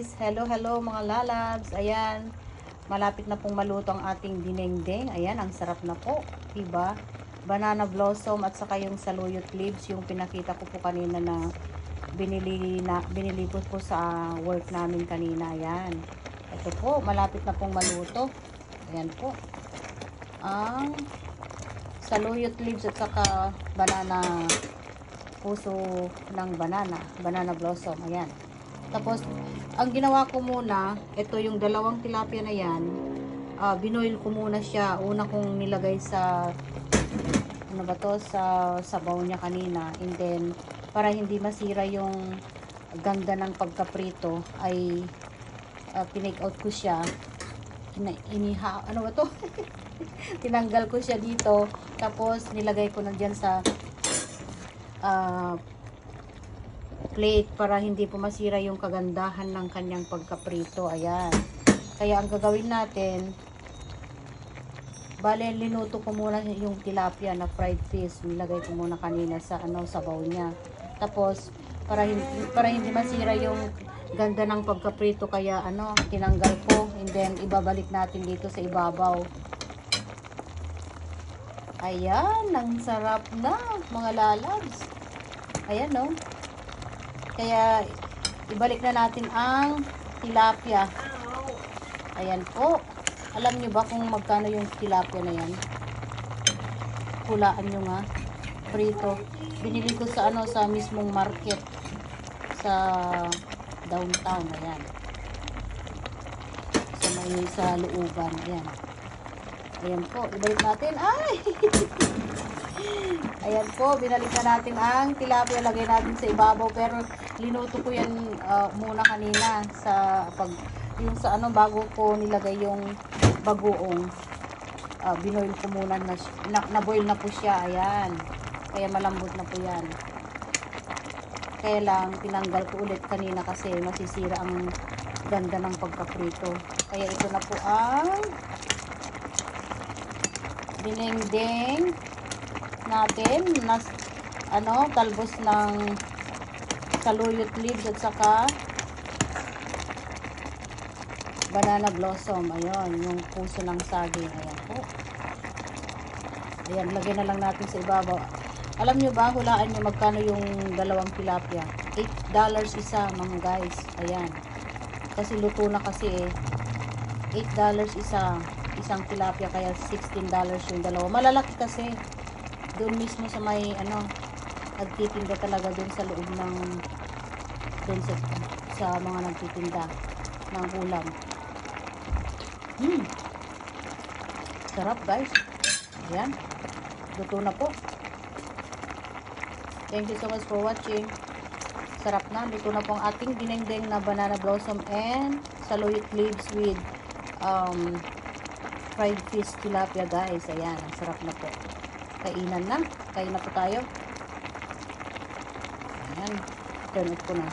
guys! Hello mga lalabs! Ayan, malapit na pong maluto ang ating dinengdeng. Ayan, ang sarap na po. Diba? Banana blossom at saka yung saluyot leaves, yung pinakita ko po kanina na binili ko po sa work namin kanina. Ayan. Ito po, malapit na pong maluto. Ayan po. Ang saluyot leaves at saka puso ng banana blossom. Ayan. Tapos, ang ginawa ko muna, ito yung dalawang tilapia na yan, binoil ko muna siya. Una kong nilagay sa, ano ba to, sa sabaw niya kanina. And then, para hindi masira yung ganda ng pagkaprito, ay pinake out ko siya. Ano ba to? Tinanggal ko siya dito. Tapos, nilagay ko na dyan sa plate para hindi po masira yung kagandahan ng kanyang pagkaprito. Ayan. Kaya ang gagawin natin, bale linuto ko muna yung tilapia na fried fish. Nilagay ko muna kanina sa sabaw niya. Tapos para hindi masira yung ganda ng pagkaprito, kaya tinanggal ko, and then ibabalik natin dito sa ibabaw. Ayan, ang sarap na mga lalabs. Ayan, no? Kaya, ibalik na natin ang tilapia. Ayan po. Alam nyo ba kung magkano yung tilapia na yan? Hulaan nyo nga. Prito. Binili ko sa sa mismong market. Sa downtown. Ayan. Sa looban. Ayan. Ayan po. Ibalik natin. Ay! Ayan po, binalik na natin ang tilapia, lagay natin sa ibabaw, pero linuto ko yan muna kanina bago ko nilagay yung bagoong. Binoil ko muna na-boil na po siya. Ayan, kaya malambot na po yan. Kaya lang tinanggal ko ulit kanina kasi masisira ang ganda ng pagkaprito. Kaya ito na po ang dinengdeng natin na talbos ng saluyot leaves at saka banana blossom. Ayun, yung puso ng saging. Ayan po. Ayan, lagyan na lang natin sa ibabaw. Alam nyo ba, hulaan nyo magkano yung dalawang tilapia? $8 isa, mga guys. Ayan. Kasi luto na kasi $8 isang tilapia, kaya $16 yung dalawa. Malalaki kasi. Doon mismo sa may nagtitinda talaga doon sa loob ng sa mga nagtitinda ng ulam. Sarap, guys. Ayan, luto na po. Thank you so much for watching. Sarap na, luto na po ang ating dinengdeng na banana blossom and saluyot leaves with fried fish tilapia, guys. Ayan, ang sarap na po. Kainan na. Kain na po tayo. Ayan. Turn off ko na.